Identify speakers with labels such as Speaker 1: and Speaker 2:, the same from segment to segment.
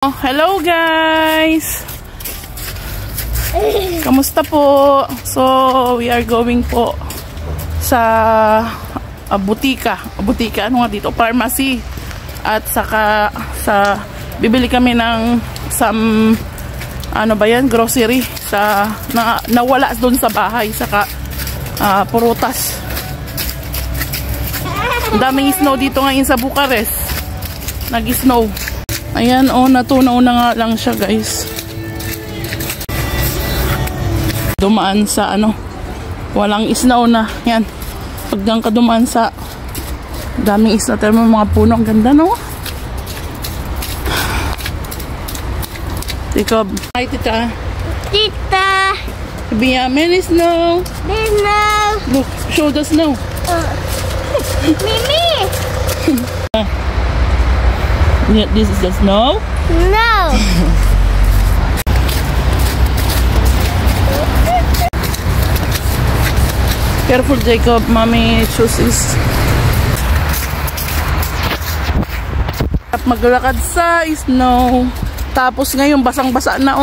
Speaker 1: Hello guys! Kamusta po? So, we are going po sa butika. Butika, ano nga dito? Pharmacy. At saka sa bibili kami ng some ano ba yan? Grocery sa nawala doon sa bahay. Saka purutas. Ang daming snow dito ngayon sa Bucharest. Nag-snow. Ayan, natunaw na nga lang siya, guys. Dumaan sa walang snow na. Yan. Paggang ka dumaan sa daming snow. Pero mga puno, ang ganda, no? Jacob. Hi, tita.
Speaker 2: Tita.
Speaker 1: Sabihin, many snow.
Speaker 2: Snow.
Speaker 1: Look, show the snow.
Speaker 2: Mimi.
Speaker 1: This is the snow?
Speaker 2: No.
Speaker 1: Careful, Jacob. Mommy chooses. At maglakad sa snow. Tapos ngayon basang-basa na,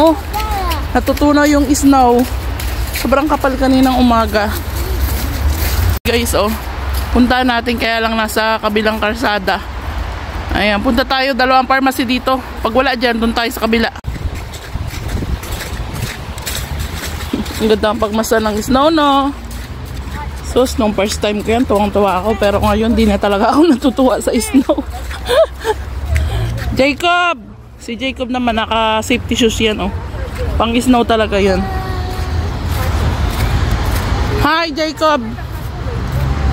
Speaker 1: natutunaw yung snow. Sobrang kapal kaninang umaga. Guys, puntahan natin, kaya lang nasa kabilang karsada. Ayan, punta tayo, dalawang pharmacy dito. Pag wala dyan, doon tayo sa kabila. Ang ganda ang pagmasa ng snow, no? So, nung first time ko yan, tuwang-tuwa ako. Pero ngayon, di na talaga ako natutuwa sa snow. Jacob! Si Jacob naman, naka-safety shoes yan, Pang snow talaga yan. Hi, Jacob!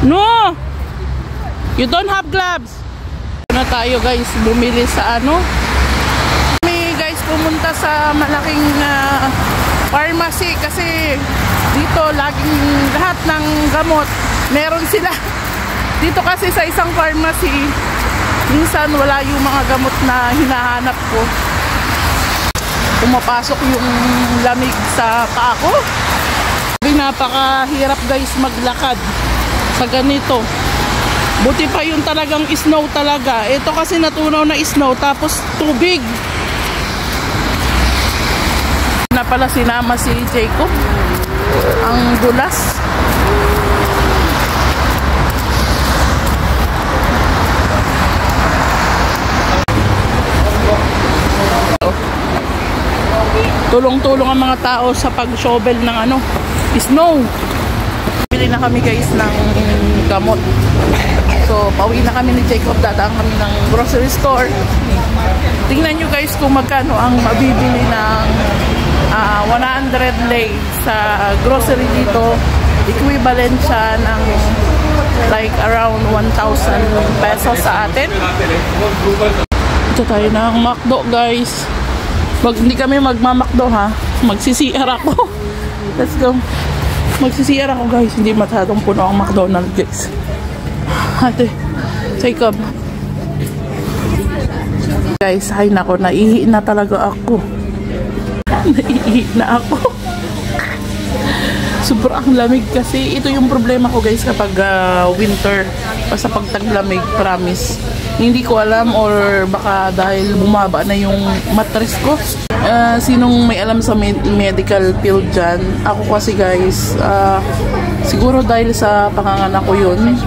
Speaker 1: No! You don't have gloves! Na tayo, guys, bumili sa kami, guys, pumunta sa malaking pharmacy kasi dito laging lahat ng gamot meron sila. Dito kasi sa isang pharmacy minsan wala yung mga gamot na hinahanap ko. Pumapasok yung lamig sa paa ko. Napakahirap, guys, maglakad sa ganito. Buti pa yung talagang snow talaga. Ito kasi natunaw na snow tapos tubig. Na pala sinama si Jacob. Ang dulas. Tulong-tulong ang mga tao sa pag-shovel ng snow. Bili na kami, guys, ng gamot. So, pauwi na kami ni Jacob. Dadaan kami ng grocery store. Tingnan nyo, guys, kung magkano ang mabibili ng 100 lei sa grocery dito. Equivalent siya ng like around 1,000 pesos sa atin. Ito tayo ng McDo, guys. Hindi kami magmamakdo, ha. Magsisiar ako. Let's go. Magsisiar ako, guys. Hindi masyadong puno ang McDonald's, guys. Ate, Jacob. Guys, ay nako, naihi na talaga ako. Naihi na ako. Sobrang lamig kasi. Ito yung problema ko, guys, kapag winter. Sa pagtaglamig, promise. Hindi ko alam or baka dahil bumaba na yung mattress ko. Sinong may alam sa medical field dyan? Ako kasi, guys, siguro dahil sa panganganak ko yun.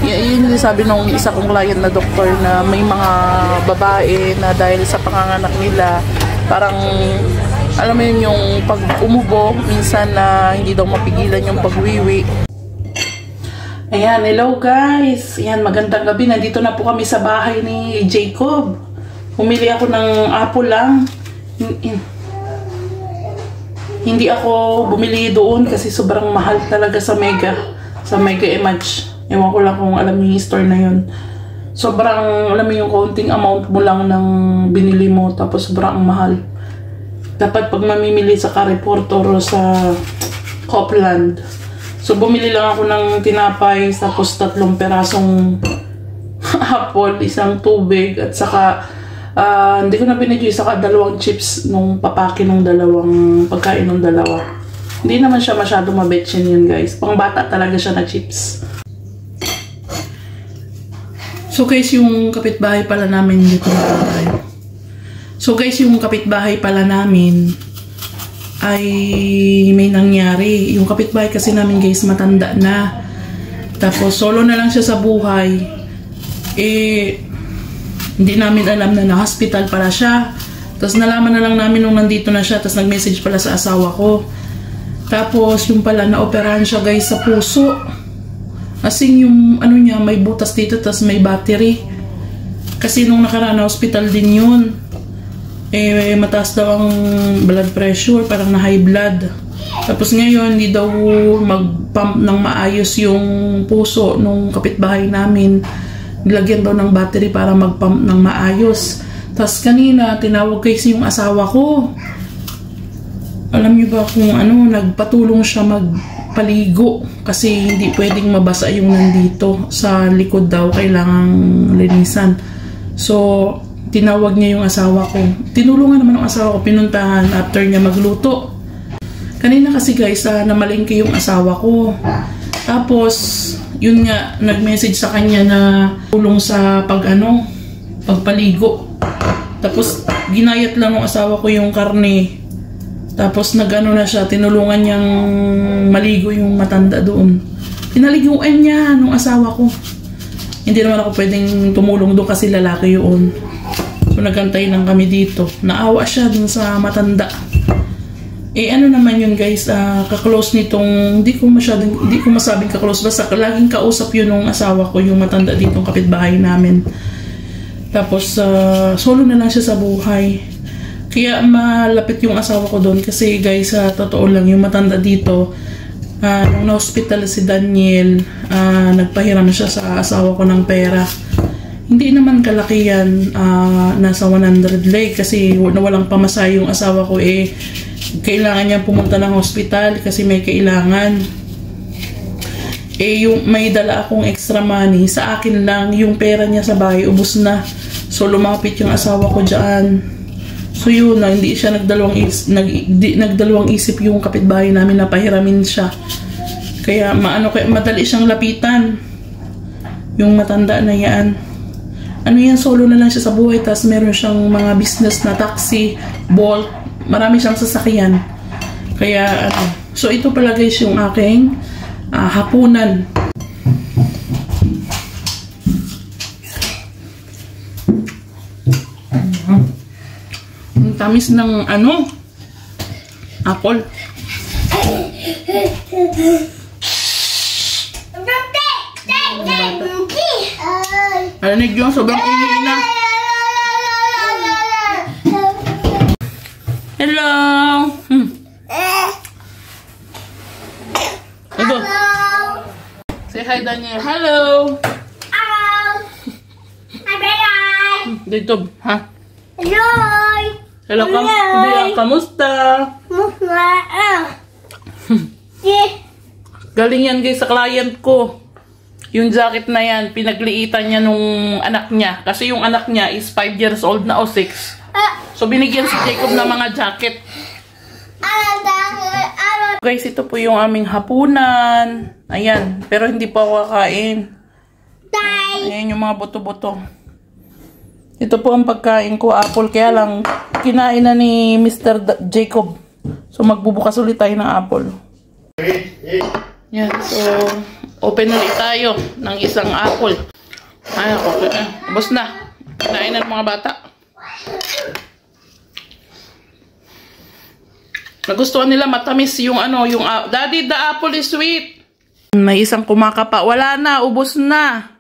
Speaker 1: Yun yung sabi nung isa kong client na doktor na may mga babae na dahil sa panganganak nila parang alam mo yun yung pag umubo minsan na hindi daw mapigilan yung pagwiwi. Ayan, hello guys. Ayan, magandang gabi. Nandito na po kami sa bahay ni Jacob. Humili ako ng apple lang. Hindi ako bumili doon kasi sobrang mahal talaga sa Mega Image. Ewan ko lang kung alam niyo yung store na yun. Sobrang, alam mo yung counting amount mo lang ng binili mo, tapos sobrang mahal. Dapat pag mamimili sa Carrefour or sa Copland. So, bumili lang ako ng tinapay, tapos 3 perasong apple, isang tubig, at saka, hindi ko na binidyo, saka 2 chips nung papaki ng 2 pagkain ng 2. Hindi naman siya masyado mabetsin yun, guys. Pang bata talaga siya na chips. So guys, yung kapitbahay pala namin dito na tayo. So guys, yung kapitbahay pala namin ay may nangyari. Yung kapitbahay kasi namin guys, matanda na. Tapos solo na lang siya sa buhay. Hindi namin alam na na-hospital pala siya. Tapos nalaman na lang namin nung nandito na siya. Tapos nag-message pala sa asawa ko. Tapos yung pala na-operahan siya guys sa puso. Asing yung ano niya, may butas dito. Tapos may battery. Kasi nung nakaraan na hospital din yun. Mataas daw ang blood pressure. Parang na high blood. Tapos ngayon, hindi daw mag-pump ng maayos yung puso nung kapitbahay namin. Nilagyan daw ng battery para mag-pump ng maayos. Tapos kanina, tinawag kasi yung asawa ko. Alam niyo ba kung ano, nagpatulong siya magpaligo. Kasi hindi pwedeng mabasa yung nandito. Sa likod daw, kailangang linisan. So, tinawag niya yung asawa ko. Tinulungan naman ng asawa ko, pinuntahan after niya magluto. Kanina kasi guys, namalengke yung asawa ko. Tapos, yun nga, nag-message sa kanya na tulong sa pagpaligo. Tapos, ginayat lang ng asawa ko yung karne. Tapos, nag-ano na siya, tinulungan niyang maligo yung matanda doon. Pinaliguan niya nung asawa ko. Hindi naman ako pwedeng tumulong doon kasi lalaki yun. So, nagantay lang kami dito. Naawa siya dun sa matanda. Ano naman yun guys, kaklose nitong, hindi ko masabing kaklose, basta laging kausap yun ng asawa ko, yung matanda ditong kapitbahay namin. Tapos, solo na lang siya sa buhay. Kaya malapit yung asawa ko doon kasi guys, totoo lang, yung matanda dito, nung na-hospital si Daniel, nagpahiram siya sa asawa ko ng pera. Hindi naman kalaki yan, nasa 100 lei kasi walang pamasay yung asawa ko kailangan niya pumunta ng hospital kasi may kailangan. Yung may dala akong extra money, sa akin lang, yung pera niya sa bahay, ubos na. So, lumapit yung asawa ko dyan. So, yun na, hindi siya nagdalawang isip yung kapitbahay namin na pahiramin siya. Kaya, madali siyang lapitan. Yung matanda na yan. Solo na lang siya sa buhay, tapos meron siyang mga business na taxi, Bolt, marami siyang sasakyan. Kaya, so ito pala guys yung aking hapunan. Ang tamis ng apple. Arinig yung sobrang ingay na. Hello! Hello! Say hi, Daniel. Hello!
Speaker 2: Hello! Hi,
Speaker 1: Dito, ha?
Speaker 2: Hello!
Speaker 1: Hello, kamusta? Galing yan guys sa client ko. Yung jacket na yan, pinagliitan niya nung anak niya. Kasi yung anak niya is 5 years old na o 6. So binigyan si Jacob ng mga jacket. Guys, ito po yung aming hapunan. Ayan, pero hindi pa ako kakain. Ayan yung mga buto-buto. Ito po ang pagkain ko, apple. Kaya lang, kinain na ni Mr. Jacob. So magbubukas ulit tayo ng apple. Yan, so open ulit tayo ng isang apple. Ay, okay. Ubos na. Kinain na ng mga bata. Nagustuhan nila, matamis yung Daddy, the apple is sweet. May isang kumakapa. Wala na, ubos na.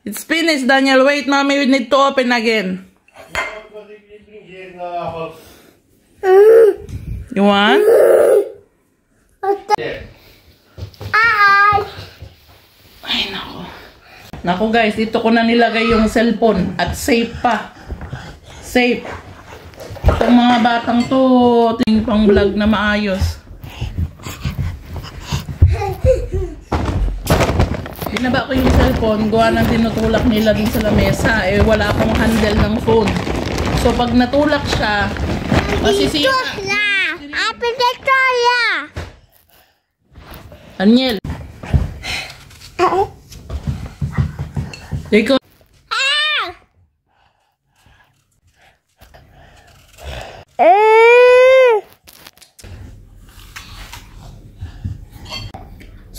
Speaker 1: It's finished, Daniel. Wait, mommy, we need to open again. You want? Ay, nako. Nako guys, dito ko na nilagay yung cellphone. At safe pa. Safe. Itong mga batang to, tingin pang vlog na maayos. Binaba ko yung cellphone, gawa ng tinutulak nila din sa lamesa. Wala akong handle ng phone. So pag natulak siya, masisira. Daniel. Jacob.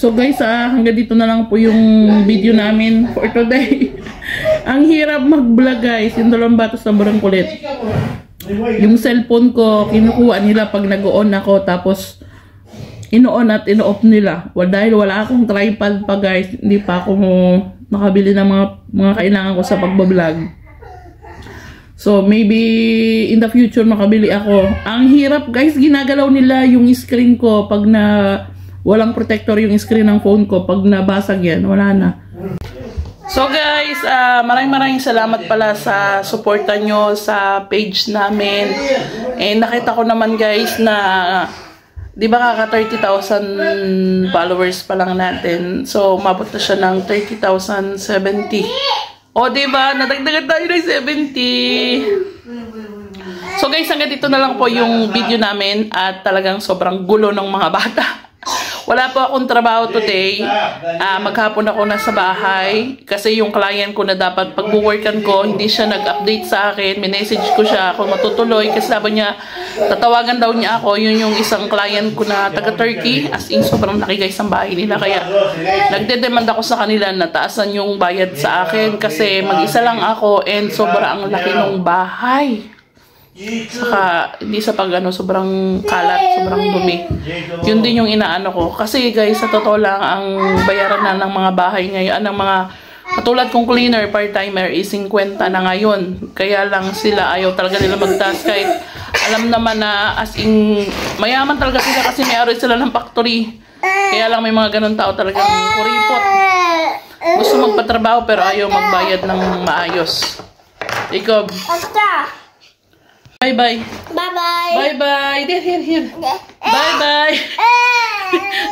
Speaker 1: So guys, hanggang dito na lang po yung video namin for today. Ang hirap mag-vlog guys, yung dalawang bata sobrang kulit. Yung cellphone ko, kinukuha nila pag nag-on ako, tapos ino-on at ino-off nila. Dahil wala akong tripod pa guys, hindi pa ako makabili ng mga kailangan ko sa pagbablog. So maybe in the future makabili ako. Ang hirap guys, ginagalaw nila yung screen ko pag na walang protector yung screen ng phone ko. Pag nabasag yan, wala na. So guys, maraming salamat pala sa suporta nyo sa page namin. And nakita ko naman guys na di ba kaka 30,000 followers pa lang natin. So umabot na siya ng 30,070. O di ba, nadagdagan tayo ng 70. So guys, hanggang dito na lang po yung video namin at talagang sobrang gulo ng mga bata. Wala po akong trabaho today. Maghapon ako nasa bahay kasi yung client ko na dapat pagbuworkan ko, hindi siya nag-update sa akin. Minessage ko siya kung matutuloy kasi sabi niya, tatawagan daw niya ako. Yun yung isang client ko na taga-Turkey. As in, sobrang laki guys ang bahay nila. Kaya nagde-demand ako sa kanila na taasan yung bayad sa akin kasi mag-isa lang ako and sobrang laki ng bahay. Saka hindi sa pag sobrang kalat, sobrang dumi. Yun din yung inaano ko. Kasi guys, sa totoo lang, ang bayaran na ng mga bahay ngayon, ng mga katulad kong cleaner, part-timer, is 50 na ngayon. Kaya lang sila, ayaw talaga nila mag-task kahit alam naman na as in, mayaman talaga sila kasi may ari sila ng factory. Kaya lang may mga ganun tao talagang kuripot. Gusto magpatrabaho pero ayaw magbayad ng maayos. Ikaw. Bye-bye.
Speaker 2: Bye-bye.
Speaker 1: Bye-bye. Here. Bye-bye.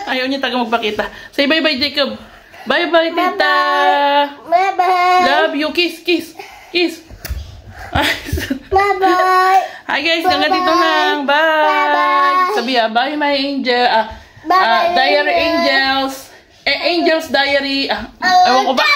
Speaker 1: Ayaw niya taga magpakita. Say bye-bye, Jacob. Bye-bye, tita.
Speaker 2: Bye-bye.
Speaker 1: Love you. Kiss.
Speaker 2: Bye-bye.
Speaker 1: Hi guys, hanggang dito lang. Bye. Sabi bye my angel. Diary angels. Angels diary. Ewan ko ba?